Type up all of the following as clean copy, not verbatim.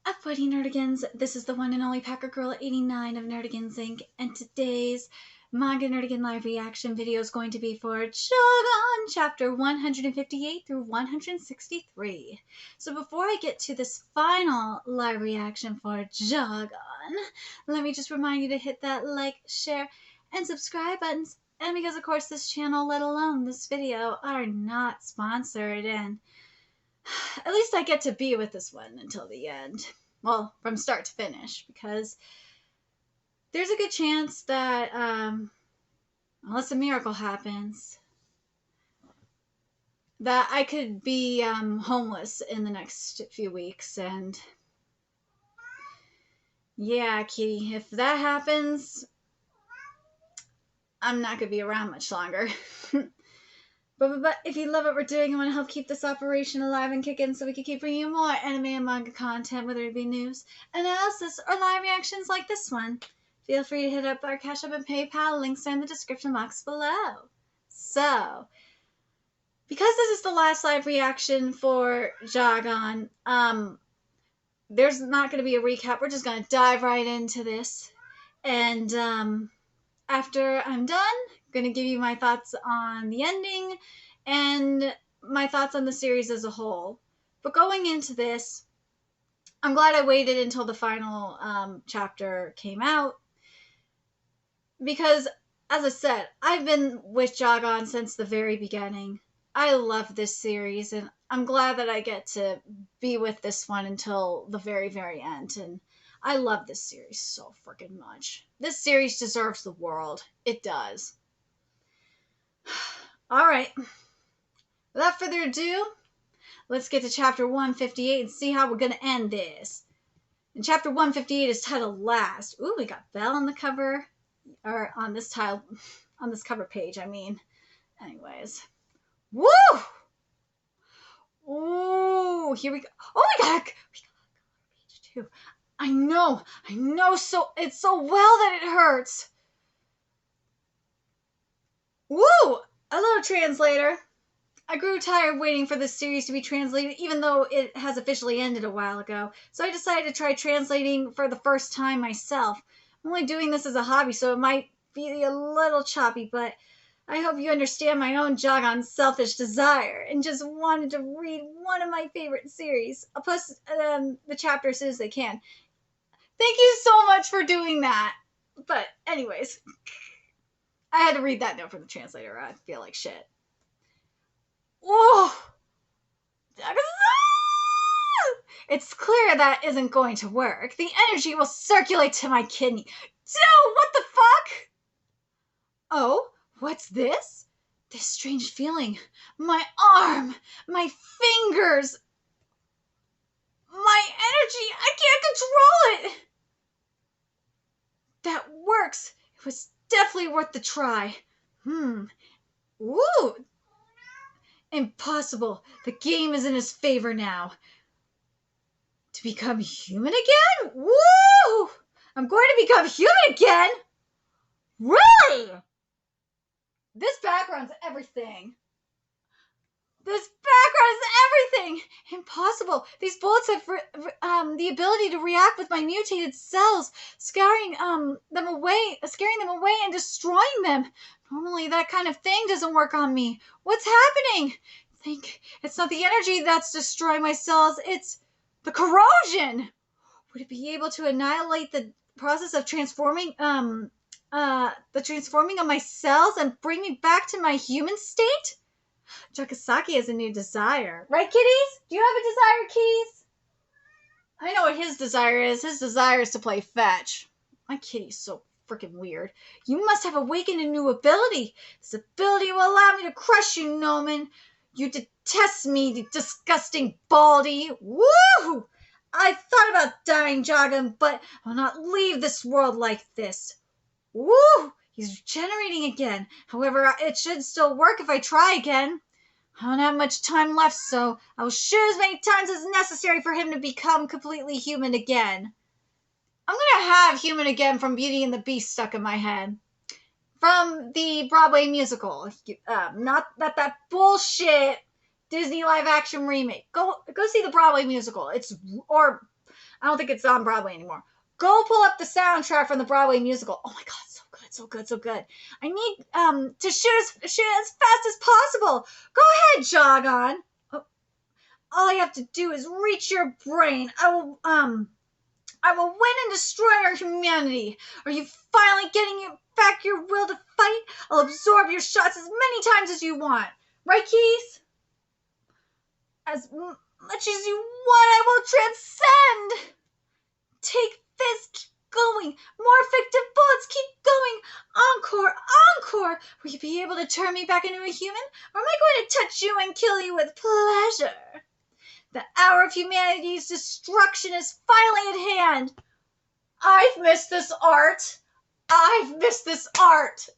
Upwitty Nerdigans, this is the one and only Packer Girl 89 of Nerdigans Inc. And today's Manga Nerdigan live reaction video is going to be for Jagaaaaaan chapter 158 through 163. So before I get to this final live reaction for Jagaaaaaan, let me just remind you to hit that like, share, and subscribe buttons. And because of course this channel, let alone this video, are not sponsored, and at least I get to be with this one until the end. Well, from start to finish, because there's a good chance that, unless a miracle happens, that I could be homeless in the next few weeks. And yeah, kitty, if that happens, I'm not going to be around much longer. But if you love what we're doing and want to help keep this operation alive and kicking so we can keep bringing you more anime and manga content, whether it be news, analysis, or live reactions like this one, feel free to hit up our Cash App and PayPal. Links are in the description box below. So, because this is the last live reaction for Jagaaaaaan, there's not going to be a recap. We're just going to dive right into this. And after I'm done, I'm going to give you my thoughts on the ending and my thoughts on the series as a whole. But going into this, I'm glad I waited until the final chapter came out, because, as I said, I've been with Jagaaaaaan since the very beginning. I love this series, and I'm glad that I get to be with this one until the very, very end. And I love this series so freaking much. This series deserves the world. It does. Alright. Without further ado, let's get to chapter 158 and see how we're going to end this. And chapter 158 is titled Last. Ooh, we got Belle on the cover. Or on this cover page, I mean. Anyways. Woo! Ooh, here we go. Oh my god! We got a cover page too. I know, so it's so well that it hurts. Woo! Hello, translator. I grew tired waiting for this series to be translated, even though it has officially ended a while ago. So I decided to try translating for the first time myself. I'm only doing this as a hobby, so it might be a little choppy, but I hope you understand my own Jagaaaaan's selfish desire and just wanted to read one of my favorite series. I'll post the chapter as soon as I can. Thank you so much for doing that. But anyways, I had to read that note from the translator. I feel like shit. Whoa! It's clear that isn't going to work. The energy will circulate to my kidney. Dude, what the fuck? Oh, what's this? This strange feeling. My arm, my fingers, my energy. I can't control it. That works. It was definitely worth the try. Woo! Impossible. The game is in his favor now. To become human again? Woo! I'm going to become human again? Really? This background's everything. This background is everything. Impossible. These bullets have the ability to react with my mutated cells, scaring them away and destroying them. Normally, that kind of thing doesn't work on me. What's happening? I think it's not the energy that's destroying my cells. It's the corrosion. Would it be able to annihilate the process of transforming of my cells and bring me back to my human state? Jagaaaaaan has a new desire. Right, kitties? Do you have a desire, kitties? I know what his desire is. His desire is to play fetch. My kitty's so freaking weird. You must have awakened a new ability. This ability will allow me to crush you, Noman. You detest me, you disgusting baldy. Woo! I thought about dying, Jagaaaaaan, but I will not leave this world like this. Woo! He's regenerating again. However, it should still work if I try again. I don't have much time left, so I will shoot as many times as necessary for him to become completely human again. I'm going to have human again from Beauty and the Beast stuck in my head. From the Broadway musical. Not that bullshit Disney live action remake. Go see the Broadway musical. Or I don't think it's on Broadway anymore. Go pull up the soundtrack from the Broadway musical. Oh my God, so good, so good, so good. I need to shoot as fast as possible. Go ahead, Jagaaaaaan. Oh, all I have to do is reach your brain. I will win and destroy our humanity. Are you finally getting back your will to fight? I'll absorb your shots as many times as you want. Right, Keys? As much as you want, I will transcend. Take this, keep going. More effective bullets, keep going. Encore, encore. Will you be able to turn me back into a human? Or am I going to touch you and kill you with pleasure? The hour of humanity's destruction is finally at hand. I've missed this art. I've missed this art.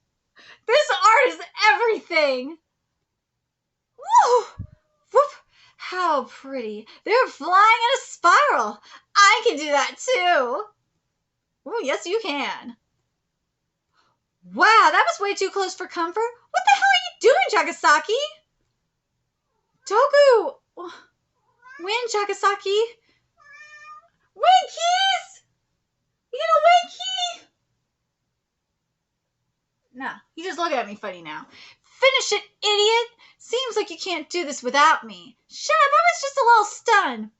This art is everything. Woo! Whoop! How pretty. They're flying in a spiral. I can do that too. Oh, yes, you can. Wow, that was way too close for comfort. What the hell are you doing, Jagaaaaaan? Dogu! Win, Jagaaaaaan. Win, Keys! You gonna win, Key? Nah, you just look at me funny now. Finish it, idiot! Seems like you can't do this without me. Shut up, I was just a little stunned.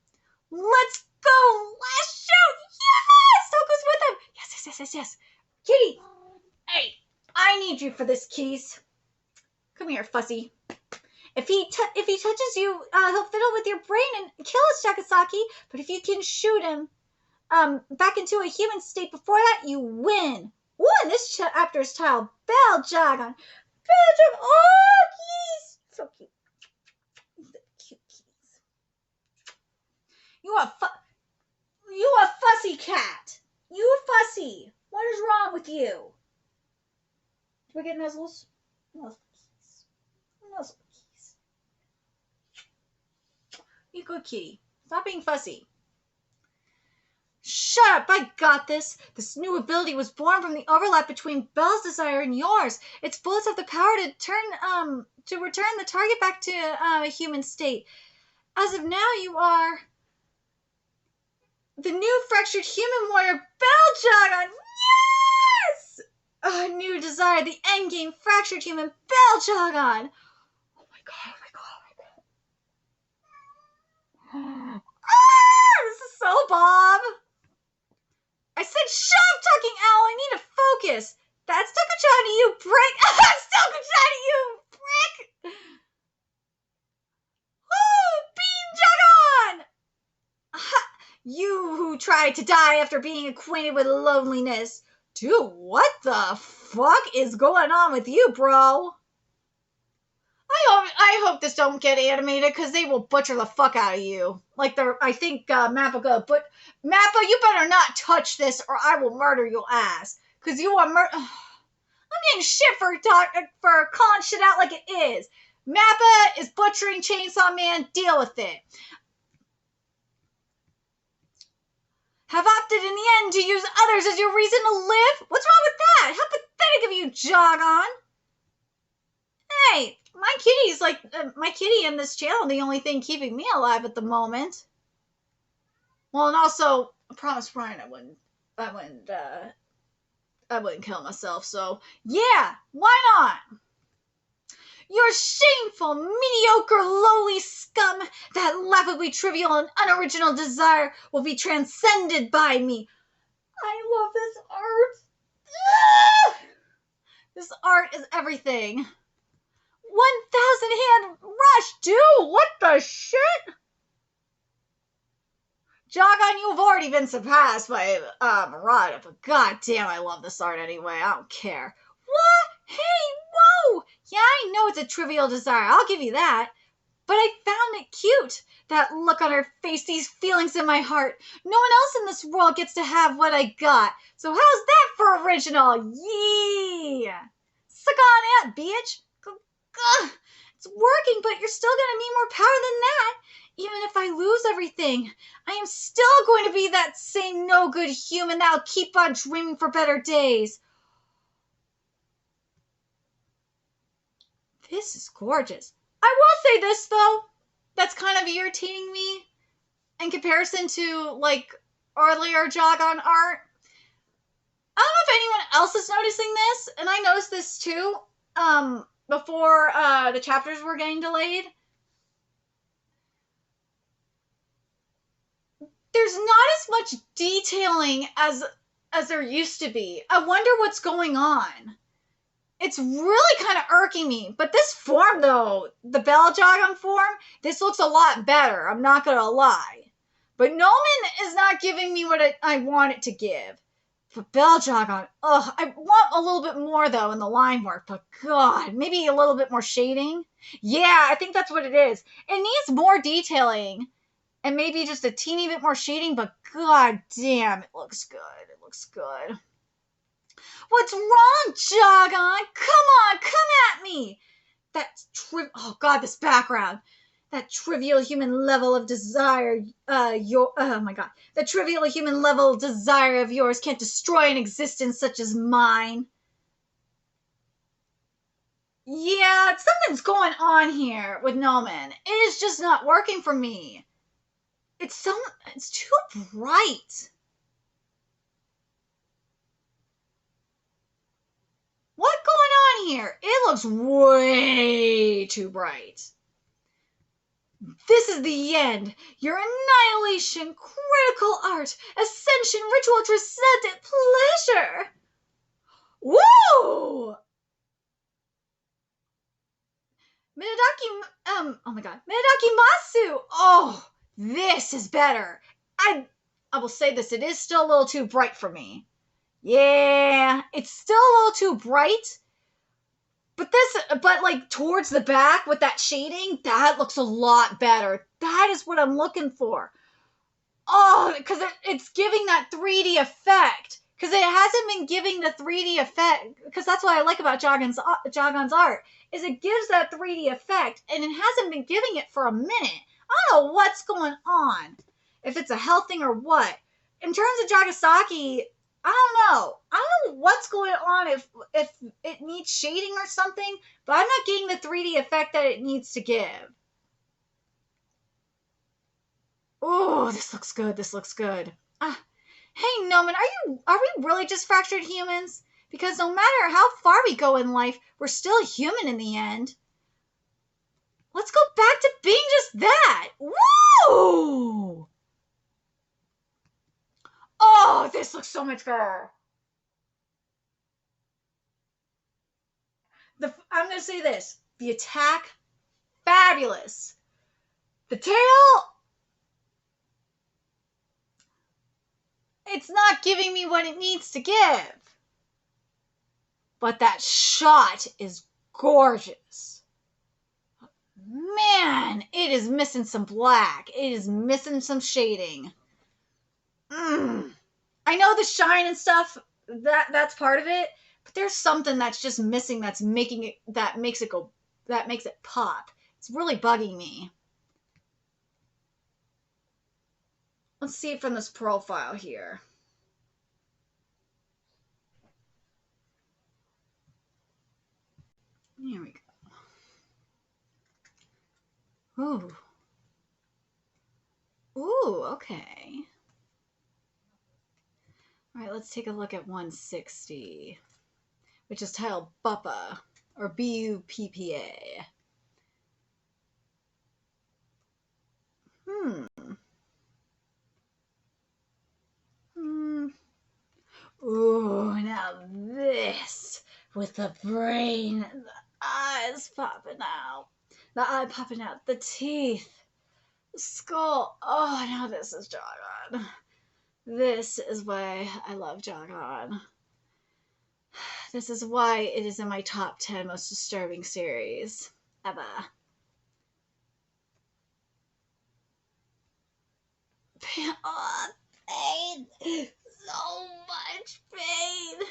Let's go! Last shoot! Yes! Dogu's with him! Yes. Kitty! Hey, I need you for this, Keys. Come here, Fussy. If he touches you, he'll fiddle with your brain and kill us, Jagaaaaaan. But if you can shoot him back into a human state before that, you win. Ooh, and this chapter is titled Bell Jagaaaaaan. Bell Jagaaaaaan! Oh, Keys! So cute. Cute Keys. You a fussy cat. You fussy. What is wrong with you? Do I get nuzzles? Nuzzle Keys. Nuzzle Keys. You good kitty. Stop being fussy. Shut up, I got this. This new ability was born from the overlap between Belle's desire and yours. Its bullets have the power to return the target back to a human state. As of now, you are the new fractured human warrior, Bell Jagaaaaaan. Yes! A new desire, the endgame fractured human, Bell Jagaaaaaan. Oh my God. This is so Bob. I said, shut up, talking owl. I need to focus. That's Takuchan to you, prick. That's Takuchan to you, prick. Oh, Bean Jagaaaaaan. You who tried to die after being acquainted with loneliness. Dude, what the fuck is going on with you, bro? I hope this don't get animated because they will butcher the fuck out of you. Like I think Mappa go, but Mappa, you better not touch this or I will murder your ass. Cause you are I'm getting shit for calling shit out like it is. Mappa is butchering Chainsaw Man. Deal with it. Have opted in the end to use others as your reason to live? What's wrong with that? How pathetic of you, Jagaaaaaan. Hey, my kitty and this channel, the only thing keeping me alive at the moment. Well, and also, I promised Brian I wouldn't kill myself, so yeah, why not? Your shameful, mediocre, lowly scum, that laughably trivial and unoriginal desire will be transcended by me. I love this art. This art is everything. 1,000 hand rush, dude! What the shit? Jagaaaaaan, you've already been surpassed by Murata, but goddamn, I love this art anyway. I don't care. What? Hey, whoa! Yeah, I know it's a trivial desire. I'll give you that. But I found it cute. That look on her face, these feelings in my heart. No one else in this world gets to have what I got. So how's that for original? Yeah! Suck on it, bitch! It's working, but you're still gonna need more power than that. Even if I lose everything, I am still going to be that same no-good human that'll keep on dreaming for better days. This is gorgeous. I will say this, though. That's kind of irritating me in comparison to, like, earlier Jagaaaaaan art. I don't know if anyone else is noticing this, and I noticed this too, before the chapters were getting delayed. There's not as much detailing as there used to be. I wonder what's going on. It's really kind of irking me. But this form, though, the Bell Jagaaaaaan form, this looks a lot better. I'm not going to lie. But Noman is not giving me what I want it to give. But Bell Jagaaaaaan, I want a little bit more, though, in the line work. But God, maybe a little bit more shading. Yeah, I think that's what it is. It needs more detailing. And maybe just a teeny bit more shading, but god damn, it looks good. It looks good. What's wrong, Jagaaaaaan? Come on, come at me! Oh god, this background. That trivial human level of desire, oh my god. The trivial human level desire of yours can't destroy an existence such as mine. Yeah, something's going on here with Noman. It is just not working for me. It's too bright. What's going on here? It looks way too bright. This is the end. Your annihilation, critical art, ascension, ritual, transcendent pleasure. Woo! Oh my god. Midodaki Masu. Oh, this is better. I will say this, it is still a little too bright for me. Yeah, it's still a little too bright. But like towards the back with that shading, that looks a lot better. That is what I'm looking for. Oh, because it's giving that 3D effect. Because it hasn't been giving the 3D effect. Because that's what I like about Jagaaaaan's art. Is it gives that 3D effect. And it hasn't been giving it for a minute. I don't know what's going on. If it's a health thing or what. In terms of Jagaaaaaan, I don't know. I don't know what's going on if it needs shading or something. But I'm not getting the 3D effect that it needs to give. Oh, this looks good. This looks good. Hey, Noman, are we really just fractured humans? Because no matter how far we go in life, we're still human in the end. Let's go back to being just that. Woo! Oh, this looks so much better. I'm going to say this. The attack, fabulous. The tail, it's not giving me what it needs to give. But that shot is gorgeous. Man, it is missing some black. It is missing some shading. I know the shine and stuff, that's part of it, but there's something that's just missing that makes it pop. It's really bugging me. Let's see it from this profile here. Here we go. Ooh. Ooh, okay. All right, let's take a look at 160, which is titled Buppa, or B-U-P-P-A. Ooh, now this, with the brain and the eyes popping out. The eye popping out, the teeth, the skull. Oh, now this is Jagaaaaaan. This is why I love Jagaaaaaan. This is why it is in my top 10 most disturbing series ever. Oh, pain. So much pain.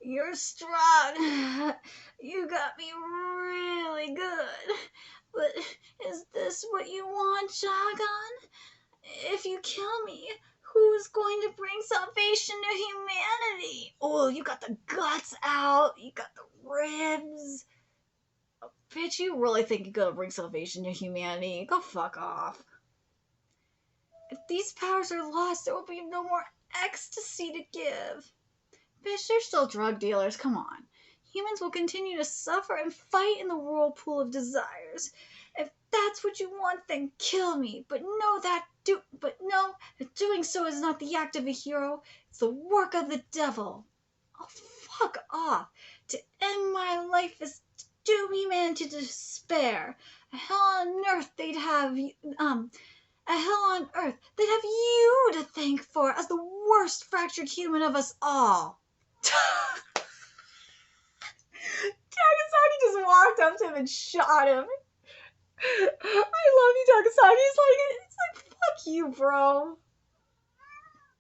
You're strong. You got me really good. But is this what you want, Jagaaaaaan? If you kill me, who's going to bring salvation to humanity? Oh, you got the guts out. You got the ribs. Oh, bitch, you really think you're gonna bring salvation to humanity? Go fuck off. If these powers are lost, there will be no more ecstasy to give. Bitch, they're still drug dealers, come on. Humans will continue to suffer and fight in the whirlpool of desires. If that's what you want, then kill me. But know that doing so is not the act of a hero. It's the work of the devil. Oh, fuck off. To end my life is to doom human to despair. A hell on earth they'd have you to thank for as the worst fractured human of us all. Jagaaaaaan just walked up to him and shot him. I love you, Jagaaaaaan. It's like, fuck you, bro.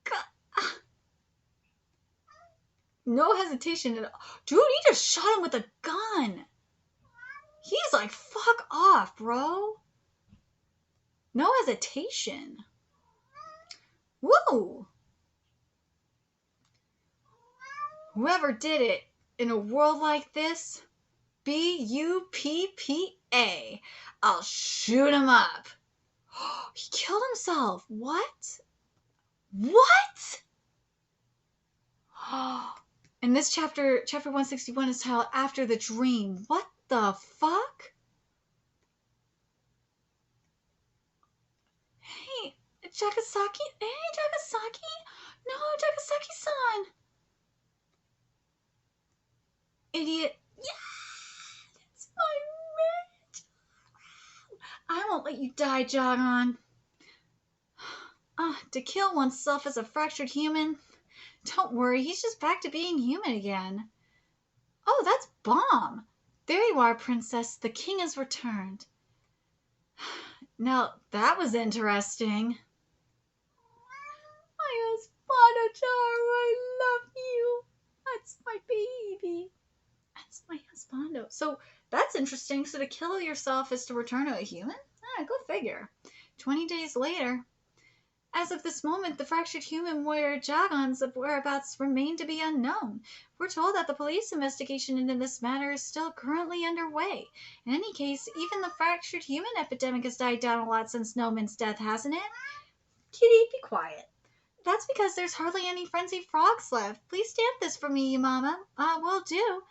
God. No hesitation at all. Dude, he just shot him with a gun. He's like, fuck off, bro. No hesitation. Whoa. Whoever did it in a world like this, B-U-P-P-A. I'll shoot him up. He killed himself. What? What? And this chapter 161 is titled After the Dream. What the fuck? Hey, Jagaaaaaan. Hey, Jagaaaaaan. No, Jagaaaaaan-san. Idiot. Yeah, that's my man. I won't let you die, Jagaaaaaan. To kill oneself as a fractured human? Don't worry, he's just back to being human again. Oh, that's Bomb. There you are, princess. The king has returned. Now, that was interesting. My husbando-chan, I love you. That's my baby. That's my husbando. So, that's interesting. So, to kill yourself is to return to a human? Go figure. 20 days later. As of this moment, the fractured human warrior Jagaaaaan's whereabouts remain to be unknown. We're told that the police investigation into this matter is still currently underway. In any case, even the fractured human epidemic has died down a lot since Noman's death, hasn't it? Kitty, be quiet. That's because there's hardly any frenzied frogs left. Please stamp this for me, Mama. Will do.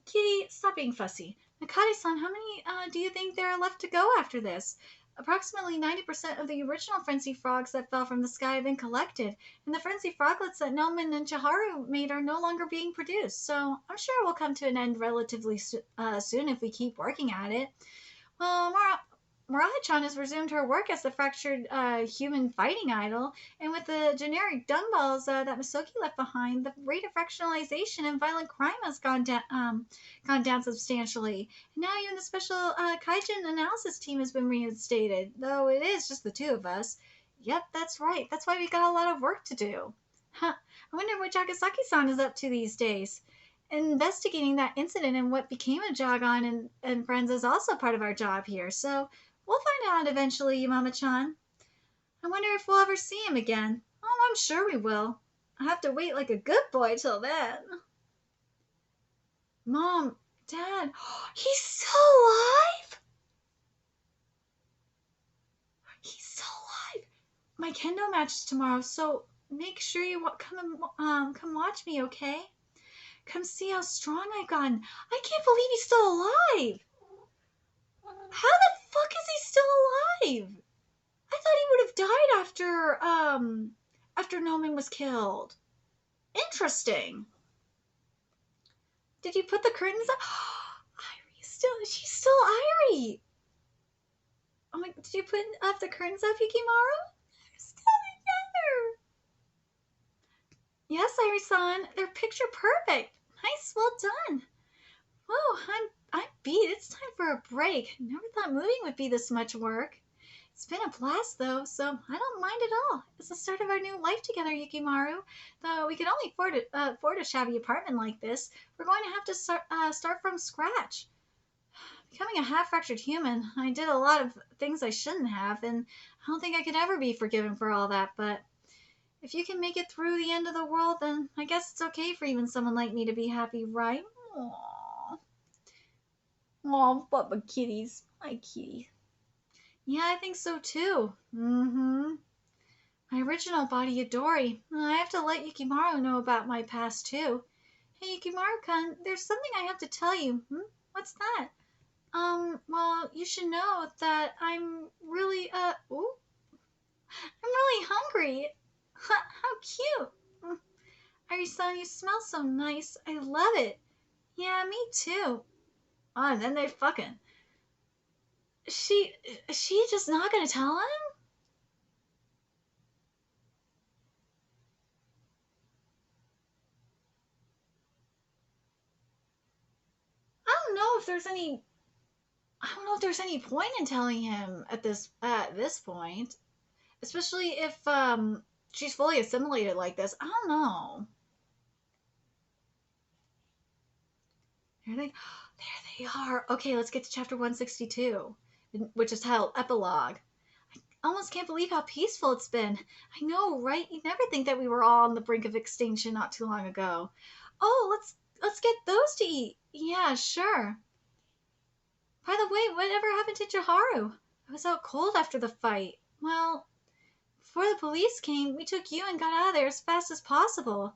Kitty, stop being fussy. Nakati-san, how many do you think there are left to go after this? Approximately 90% of the original frenzied frogs that fell from the sky have been collected, and the frenzied froglets that Noman and Chiharu made are no longer being produced, so I'm sure it will come to an end relatively soon if we keep working at it. Well, Maraha-chan has resumed her work as the fractured human fighting idol, and with the generic dung balls that Misoki left behind, the rate of fractionalization and violent crime has gone down substantially. And now even the special Kaijin analysis team has been reinstated, though it is just the two of us. Yep, that's right. That's why we got a lot of work to do. Huh. I wonder what Jagasaki-san is up to these days. Investigating that incident and what became of Jagaaaaaan and friends is also part of our job here, so we'll find out eventually, Yamama-chan. I wonder if we'll ever see him again. Oh, I'm sure we will. I'll have to wait like a good boy till then. Mom, Dad, he's still alive? He's still alive. My kendo match is tomorrow, so make sure you come watch me, okay? Come see how strong I've gotten. I can't believe he's still alive. How the fuck is he still alive? I thought he would have died after Noman was killed. Interesting. Did you put the curtains up? She's still Irie. Oh my, did you put up the curtains up, Yukimaru? They're still together. Yes, Irie-san, they're picture perfect. Nice, well done. Whoa, I'm beat. It's time for a break. Never thought moving would be this much work. It's been a blast, though, so I don't mind at all. It's the start of our new life together, Yukimaru. Though we can only afford a shabby apartment like this, we're going to have to start from scratch. Becoming a half-fractured human, I did a lot of things I shouldn't have, and I don't think I could ever be forgiven for all that, but if you can make it through the end of the world, then I guess it's okay for even someone like me to be happy, right? Aww. Aw, Bubba kitties. My kitty. Yeah, I think so too. Mm-hmm. My original body, Yadori. I have to let Yukimaru know about my past, too. Hey, Yukimaru-kun, there's something I have to tell you. What's that? Well, you should know that I'm really, ooh, I'm really hungry. How cute. Ari-san, you smell so nice. I love it. Yeah, me too. Oh, and then they fucking. She just not gonna tell him? I don't know if there's any. I don't know if there's any point in telling him at this point, especially if she's fully assimilated like this. I don't know. There they, there they are. Okay, let's get to chapter 162, which is titled Epilogue. I almost can't believe how peaceful it's been. I know, right? You'd never think that we were all on the brink of extinction not too long ago. Oh, let's get those to eat. Yeah, sure. By the way, whatever happened to Jaharu? I was out cold after the fight. Well, before the police came, we took you and got out of there as fast as possible.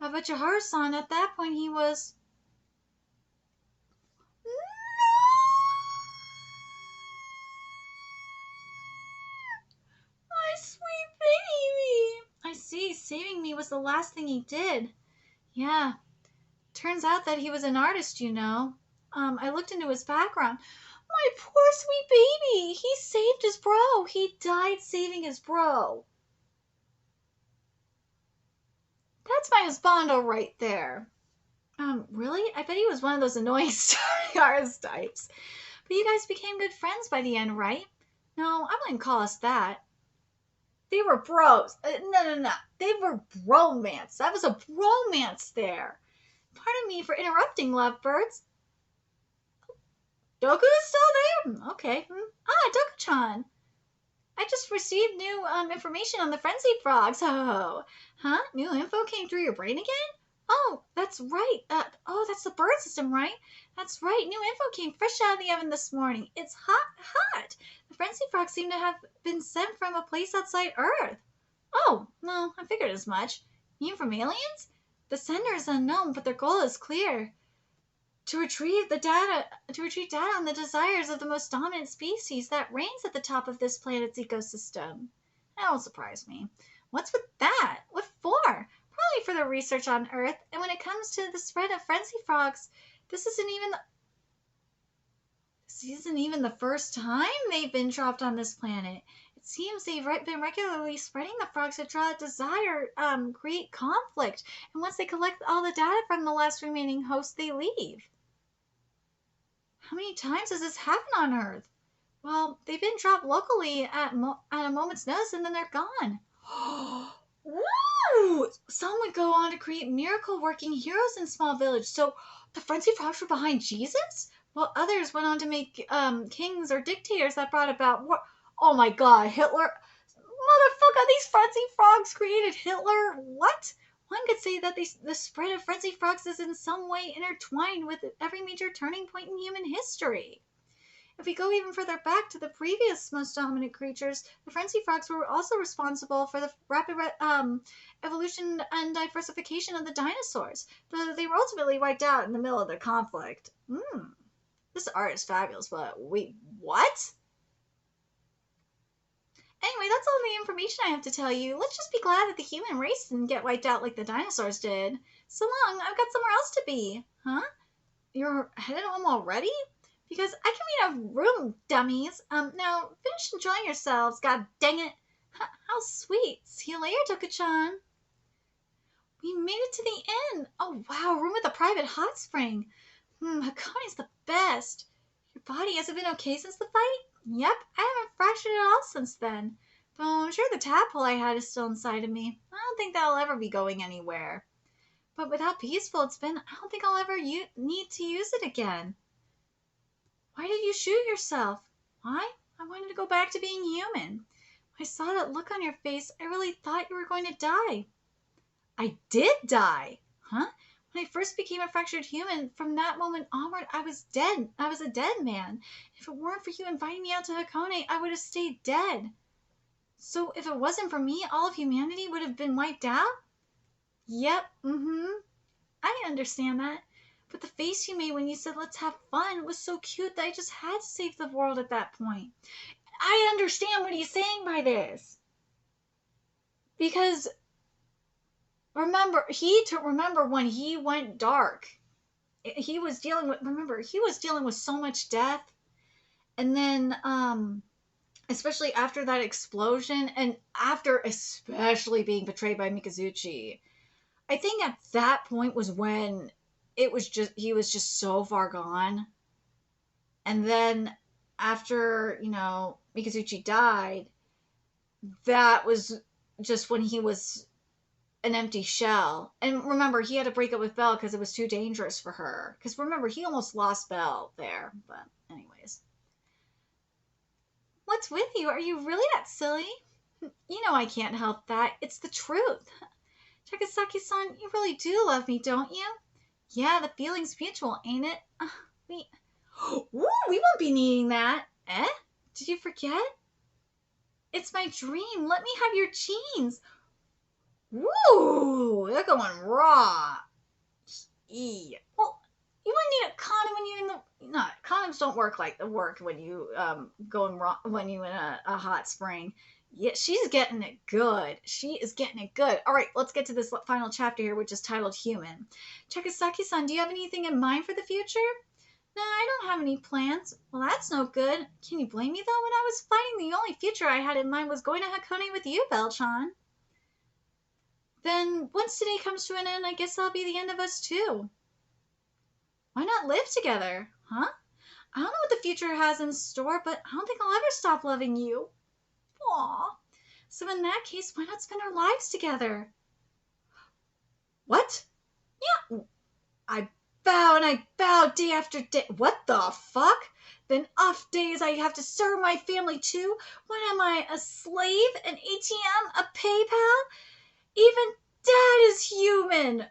But Jaharu-san, at that point, he was. No! My sweet baby! I see, saving me was the last thing he did. Yeah, turns out that he was an artist, you know. I looked into his background. My poor sweet baby! He saved his bro! He died saving his bro! That's my husbando right there. Really? I bet he was one of those annoying story artist types. But you guys became good friends by the end, right? No, I wouldn't call us that. They were bros. No. They were bromance. That was a bromance there. Pardon me for interrupting, lovebirds. Doku is still there? Okay. Doku-chan. I just received new information on the frenzied frogs. Oh, huh? New info came through your brain again? Oh, that's right. That's the bird system, right? That's right. New info came fresh out of the oven this morning. It's hot. The frenzied frogs seem to have been sent from a place outside Earth. Oh, no, I figured as much. You mean from aliens? The sender is unknown, but their goal is clear. To retrieve data on the desires of the most dominant species that reigns at the top of this planet's ecosystem. That won't surprise me. What's with that? What for? Probably for the research on Earth. And when it comes to the spread of frenzy frogs, this isn't even the first time they've been dropped on this planet. It seems they've been regularly spreading the frogs to draw desire, create conflict. And once they collect all the data from the last remaining host, they leave. How many times has this happened on Earth? Well, they've been dropped locally at a moment's notice and then they're gone. Woo! Some would go on to create miracle-working heroes in small village. So the frenzy frogs were behind Jesus? While others went on to make kings or dictators that brought about war. Oh my god, Hitler. Motherfucker, these frenzy frogs created Hitler? What? One could say that the spread of frenzy frogs is in some way intertwined with every major turning point in human history. If we go even further back to the previous most dominant creatures, the frenzy frogs were also responsible for the rapid evolution and diversification of the dinosaurs, though they were ultimately wiped out in the middle of the conflict. This art is fabulous, but wait, what? Anyway, that's all the information I have to tell you. Let's just be glad that the human race didn't get wiped out like the dinosaurs did. So long, I've got somewhere else to be. Huh? You're headed home already? Because I can read a room, dummies. Now, finish enjoying yourselves, god dang it. How sweet. See you later, Doku-chan. We made it to the end. Oh, wow, room with a private hot spring. Hakone's the best. Your body hasn't been okay since the fight? Yep, I haven't fractured at all since then. Though I'm sure the tadpole I had is still inside of me. I don't think that'll ever be going anywhere. But with how peaceful it's been, I don't think I'll ever need to use it again. Why did you shoot yourself? Why? I wanted to go back to being human. When I saw that look on your face, I really thought you were going to die. I did die! Huh? When I first became a fractured human, from that moment onward, I was dead. I was a dead man. If it weren't for you inviting me out to Hakone, I would have stayed dead. So if it wasn't for me, all of humanity would have been wiped out? Yep, I understand that. But the face you made when you said let's have fun was so cute that I just had to save the world at that point. I understand what he's saying by this. Because remember when he went dark, he was dealing with so much death. And then especially after that explosion and after especially being betrayed by Mikazuchi, I think at that point was when he was just so far gone. And then after, Mikazuchi died, that was just when he was an empty shell. And remember, he had to break up with Belle because it was too dangerous for her. Because remember, he almost lost Belle there. But anyways. What's with you? Are you really that silly? You know I can't help that. It's the truth. Jagaaaaaan, you really do love me, don't you? Yeah, the feeling's mutual, ain't it? We won't be needing that. Eh? Did you forget? It's my dream. Let me have your jeans. Woo! They're going raw. Eee. Well, you wouldn't need a condom when you're in the... No, condoms don't work when you going raw when you in a hot spring. Yeah, she's getting it good. She is getting it good. All right, let's get to this final chapter here, which is titled Human. Jagaaaaaan, do you have anything in mind for the future? No, I don't have any plans. Well, that's no good. Can you blame me, though? When I was fighting, the only future I had in mind was going to Hakone with you, Belle-chan. Then, once today comes to an end, I guess that'll be the end of us, too. Why not live together? Huh? I don't know what the future has in store, but I don't think I'll ever stop loving you. Aw. So in that case, why not spend our lives together? What? Yeah. I bow day after day. What the fuck? Then off days I have to serve my family too? What am I, a slave? An ATM? A PayPal? Even Dad is human.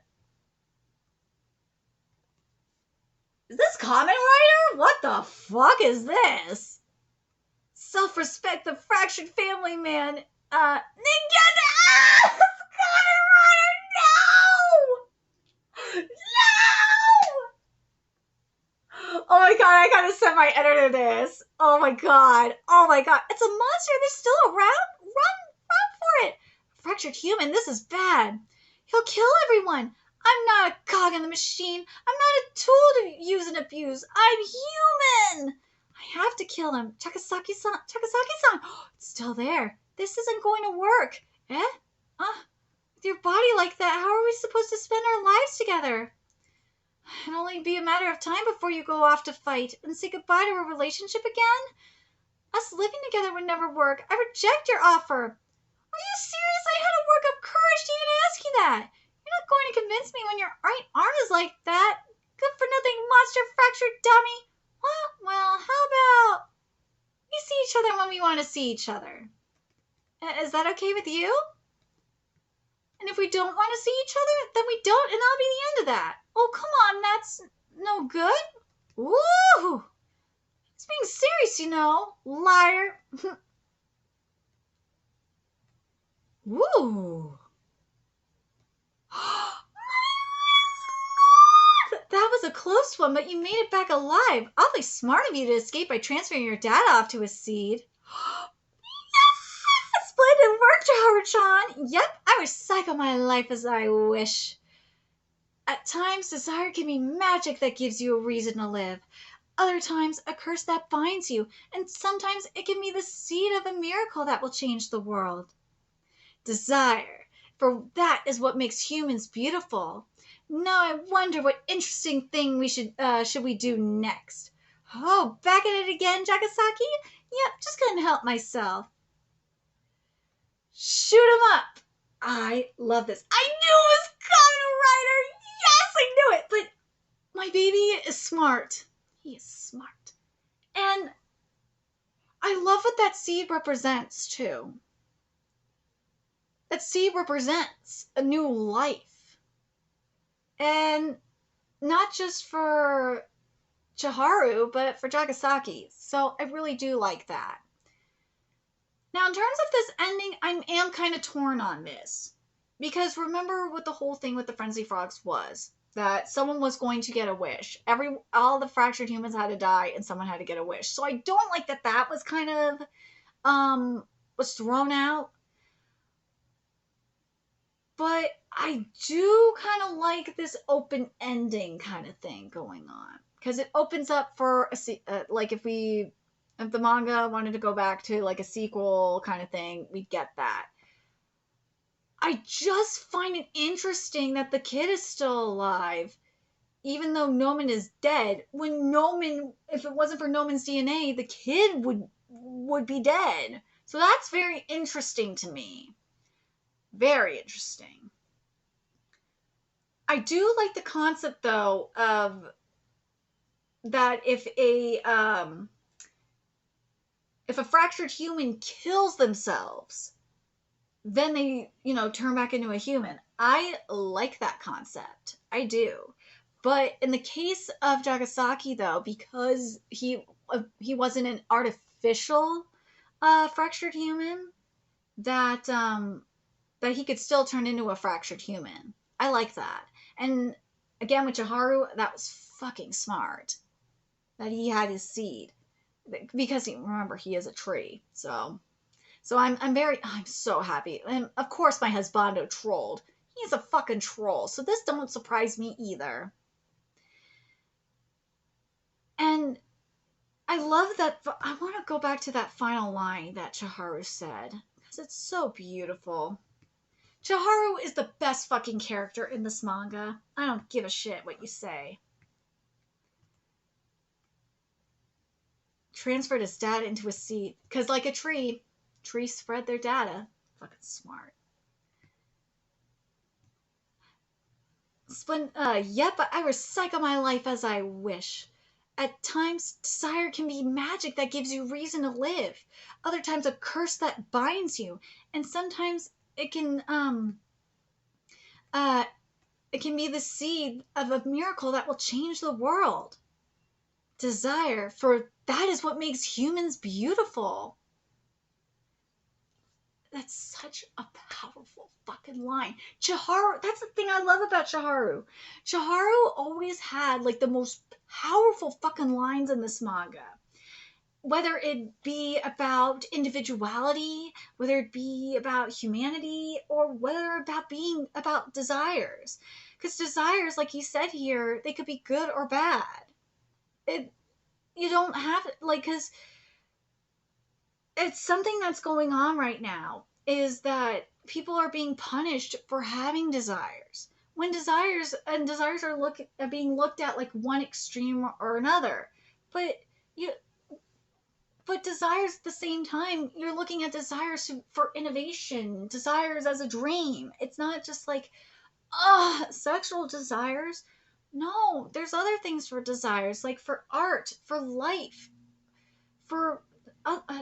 Is this Kamen Rider? What the fuck is this? Self-respect, the fractured family man. Kamen Rider, no! No! Oh my god, I gotta set my editor this. Oh my god. Oh my god. It's a monster. They're still around? Run for it. Fractured human, this is bad. He'll kill everyone. I'm not a cog in the machine. I'm not a tool to use and abuse. I'm human. I have to kill him. Jagaaaaaan. It's still there. This isn't going to work. Eh? With your body like that, how are we supposed to spend our lives together? It'll only be a matter of time before you go off to fight and say goodbye to a relationship again. Us living together would never work. I reject your offer. Are you serious? I had to work up courage to even ask you that. You're not going to convince me when your right arm is like that. Good for nothing monster fractured dummy. Well, how about we see each other when we want to see each other? Is that okay with you? And if we don't want to see each other, then we don't, and that'll be the end of that. Oh, come on, that's no good. Woo! It's being serious, you know. Liar. Woo! That was a close one, but you made it back alive. Awfully smart of you to escape by transferring your dad off to a seed. Yes! Splendid work, Jagaaaaaan. Yep, I recycle my life as I wish. At times, desire can be magic that gives you a reason to live. Other times, a curse that binds you. And sometimes, it can be the seed of a miracle that will change the world. Desire, for that is what makes humans beautiful. Now I wonder what interesting thing we should we do next. Oh, back at it again, Jagaaaaaan? Yep, just couldn't help myself. Shoot 'em up. I love this. I knew it was Kamen Rider. Yes, I knew it. But my baby is smart. He is smart. And I love what that seed represents, too. That seed represents a new life. And not just for Chiharu, but for Jagaaaaaan. So I really do like that. Now, in terms of this ending, I am kind of torn on this. Because remember what the whole thing with the Frenzy Frogs was? That someone was going to get a wish. All the fractured humans had to die and someone had to get a wish. So I don't like that was kind of was thrown out. But I do kind of like this open ending kind of thing going on. Because it opens up for like if the manga wanted to go back to like a sequel kind of thing, we'd get that. I just find it interesting that the kid is still alive, even though Noman is dead. When Noman, if it wasn't for Noman's DNA, the kid would be dead. So that's very interesting to me. Very interesting. I do like the concept though of that if a fractured human kills themselves, then they, turn back into a human. I like that concept. I do. But in the case of Jagaaaaaan, though, because he wasn't an artificial fractured human, that he could still turn into a fractured human. I like that. And again, with Chiharu, that was fucking smart. That he had his seed. Because, remember, he is a tree. So I'm so happy. And of course my husbando trolled. He's a fucking troll. So this don't surprise me either. And I love that. I want to go back to that final line that Chiharu said. Because it's so beautiful. Chiharu is the best fucking character in this manga. I don't give a shit what you say. Transferred his data into a seed. Because like a tree, trees spread their data. Fucking smart. Yep, I recycle my life as I wish. At times, desire can be magic that gives you reason to live. Other times, a curse that binds you. And sometimes it can be the seed of a miracle that will change the world. Desire, for that is what makes humans beautiful. That's such a powerful fucking line. Chiharu, that's the thing I love about Chiharu. Chiharu always had like the most powerful fucking lines in this manga. Whether it be about individuality, whether it be about humanity, or whether about being about desires. Because desires, like he said here, they could be good or bad. You don't have, because it's something that's going on right now is that people are being punished for having desires when desires are being looked at like one extreme or another. But desires at the same time, you're looking at desires for innovation, desires as a dream. It's not just like sexual desires. No, there's other things for desires, like for art, for life, for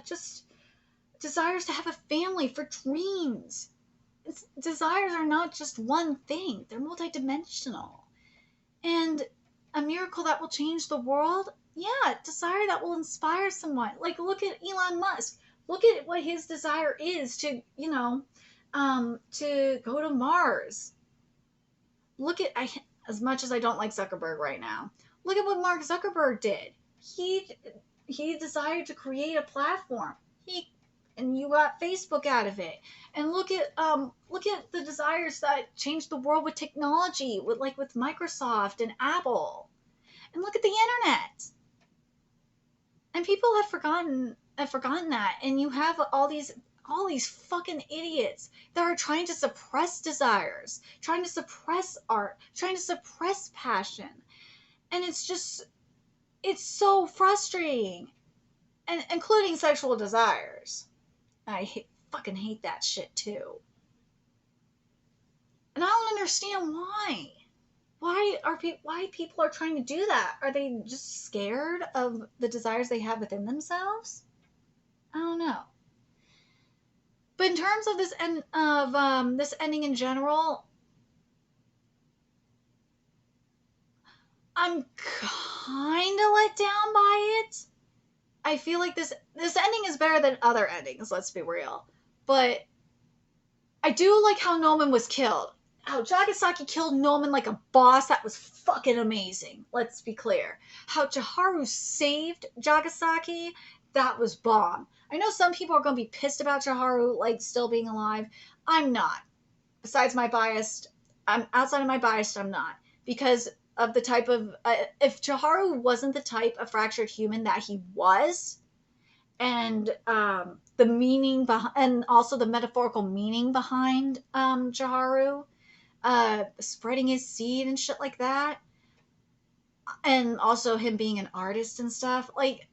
just desires to have a family, for dreams. Desires are not just one thing, they're multidimensional. And a miracle that will change the world, yeah, desire that will inspire someone. Like, look at Elon Musk. Look at what his desire is to, to go to Mars. Look at, as much as I don't like Zuckerberg right now, look at what Mark Zuckerberg did. He desired to create a platform. And you got Facebook out of it. And look at the desires that changed the world with technology, with Microsoft and Apple. And look at the internet. And people have forgotten that. And you have all these fucking idiots that are trying to suppress desires, trying to suppress art, trying to suppress passion. And it's so frustrating. And including sexual desires. I fucking hate that shit too. And I don't understand why. Why people are trying to do that? Are they just scared of the desires they have within themselves? I don't know. But in terms of this this ending in general, I'm kind of let down by it. I feel like this ending is better than other endings, let's be real. But I do like how Noman was killed. How Jagaaaaaan killed Noman like a boss, that was fucking amazing. Let's be clear. How Chiharu saved Jagaaaaaan, that was bomb. I know some people are going to be pissed about Chiharu, like, still being alive. I'm not. Besides my bias, I'm outside of my bias, I'm not. Because of the type of... if Chiharu wasn't the type of fractured human that he was, and the meaning behind, and also the metaphorical meaning behind Chiharu, spreading his seed and shit like that, and also him being an artist and stuff, like,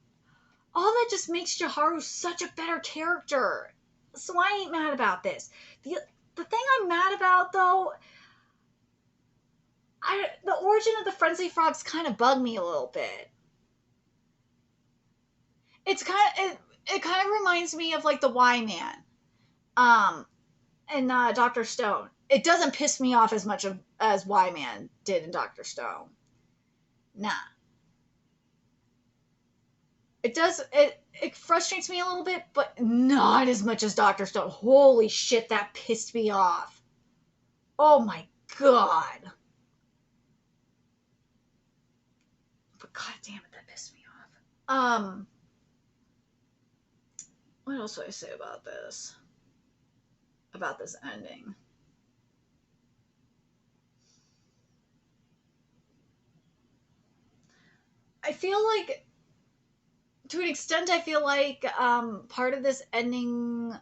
all that just makes Chiharu such a better character. So I ain't mad about this. The thing I'm mad about, though, the origin of the Frenzy Frogs kind of bugged me a little bit. It's it kind of reminds me of like the Y-Man, and Dr. Stone. It doesn't piss me off as much as Y-Man did in Dr. Stone. Nah. It does, it frustrates me a little bit, but not as much as Dr. Stone. Holy shit, that pissed me off. Oh my god. But god damn it, that pissed me off. What else do I say about this? About this ending? I feel like, to an extent, I feel like part of this ending...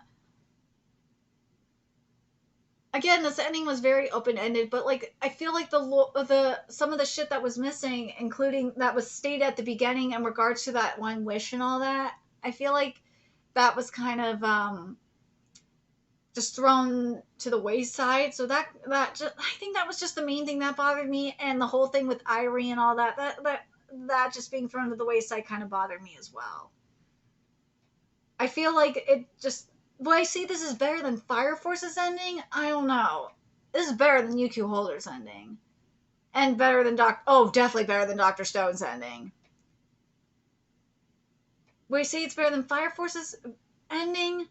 Again, this ending was very open-ended, but like I feel like the some of the shit that was missing, including that was stated at the beginning in regards to that one wish and all that, I feel like that was kind of just thrown to the wayside. So that just, I think that was just the main thing that bothered me, and the whole thing with Irie and all that just being thrown to the wayside kind of bothered me as well. I feel like it just... Will I say this is better than Fire Force's ending? I don't know. This is better than UQ Holder's ending. And better than definitely better than Dr. Stone's ending. Will I say it's better than Fire Force's ending?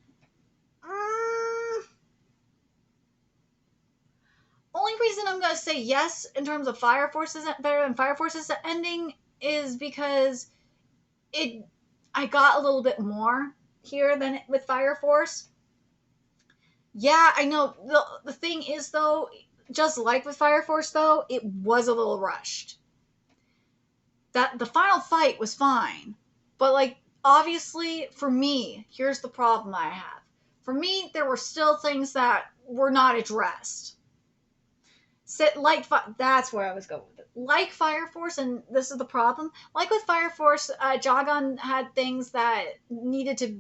Only reason I'm going to say yes in terms of Fire Force's better than Fire Force's ending is because I got a little bit more here than with Fire Force. Yeah, I know. The thing is, though, just like with Fire Force, though, it was a little rushed. That the final fight was fine, but like obviously for me, here's the problem I have. For me, there were still things that were not addressed. That's where I was going with it. Like Fire Force, and this is the problem. Like with Fire Force, Jagaaaaaan had things that needed to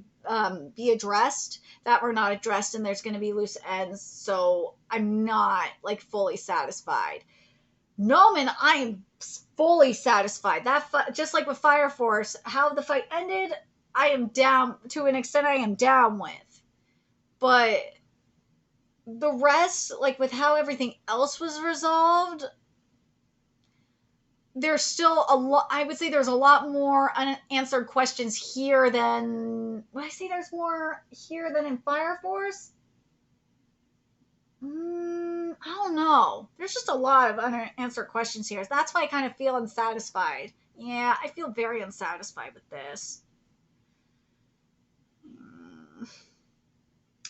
be addressed that were not addressed, and there's going to be loose ends. So I'm not like fully satisfied. Noman, I am fully satisfied. Just like with Fire Force, how the fight ended, I am down to an extent. I am down with, but the rest, like with how everything else was resolved, there's still a lot. I would say there's a lot more unanswered questions here than... Would I say there's more here than in Fire Force? I don't know. There's just a lot of unanswered questions here. That's why I kind of feel unsatisfied. Yeah, I feel very unsatisfied with this.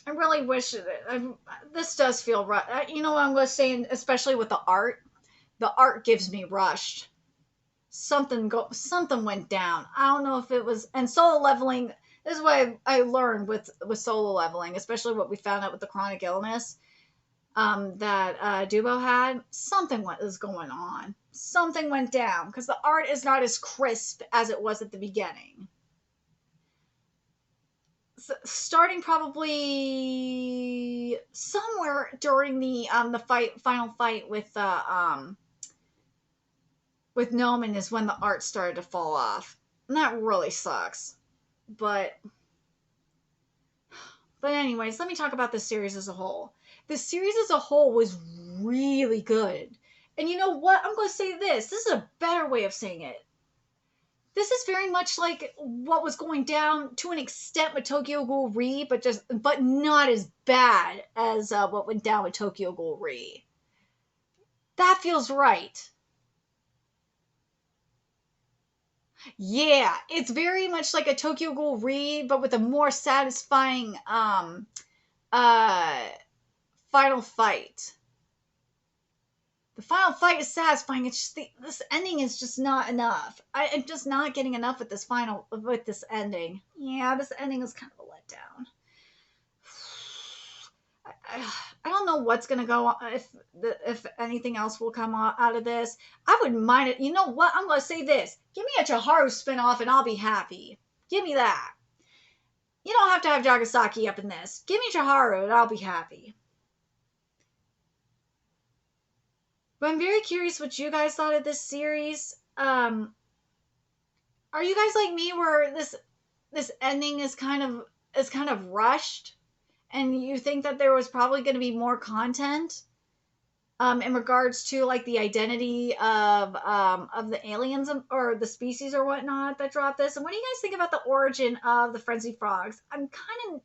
I really wish this does feel rushed. You know what I'm going to say, especially with the art? The art gives me rushed. Something went down. I don't know if it was... And solo leveling, this is what I learned with solo leveling, especially what we found out with the chronic illness that Dubo had. Something was going on. Something went down, because the art is not as crisp as it was at the beginning. Starting probably somewhere during the final fight with Noman is when the art started to fall off. And that really sucks. But anyways, let me talk about this series as a whole. This series as a whole was really good. And you know what? I'm going to say this. This is a better way of saying it. This is very much like what was going down to an extent with Tokyo Ghoul Re, but not as bad as what went down with Tokyo Ghoul Re. That feels right. Yeah, it's very much like a Tokyo Ghoul Re, but with a more satisfying uh final fight. The final fight is satisfying. It's just this ending is just not enough. I'm just not getting enough with this ending. Yeah, this ending is kind of a letdown. I don't know what's gonna go on, if anything else will come out of this. I wouldn't mind it. You know what? I'm gonna say this. Give me a Chiharu spinoff and I'll be happy. Give me that. You don't have to have Jagaaaaaan up in this. Give me Chiharu and I'll be happy. But I'm very curious what you guys thought of this series. Are you guys like me where this ending is kind of rushed, and you think that there was probably going to be more content in regards to like the identity of the aliens or the species or whatnot that dropped this? And what do you guys think about the origin of the frenzied frogs? I'm kind of,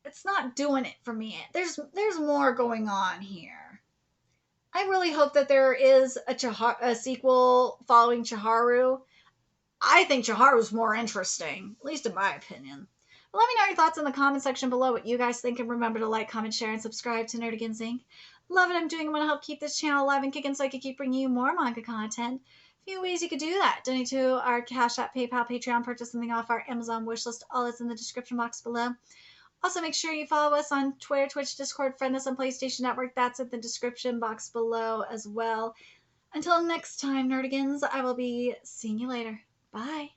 it's not doing it for me. There's more going on here. I really hope that there is a sequel following Chiharu. I think Chiharu's more interesting, at least in my opinion. But let me know your thoughts in the comment section below, what you guys think, and remember to like, comment, share, and subscribe to Nerdigans Inc. Love it I'm doing. I want to help keep this channel alive and kicking so I can keep bringing you more manga content. A few ways you could do that. Donate to our Cash App, PayPal, Patreon, purchase something off our Amazon wishlist. All is in the description box below. Also, make sure you follow us on Twitter, Twitch, Discord, friend us on PlayStation Network. That's in the description box below as well. Until next time, Nerdigans, I will be seeing you later. Bye.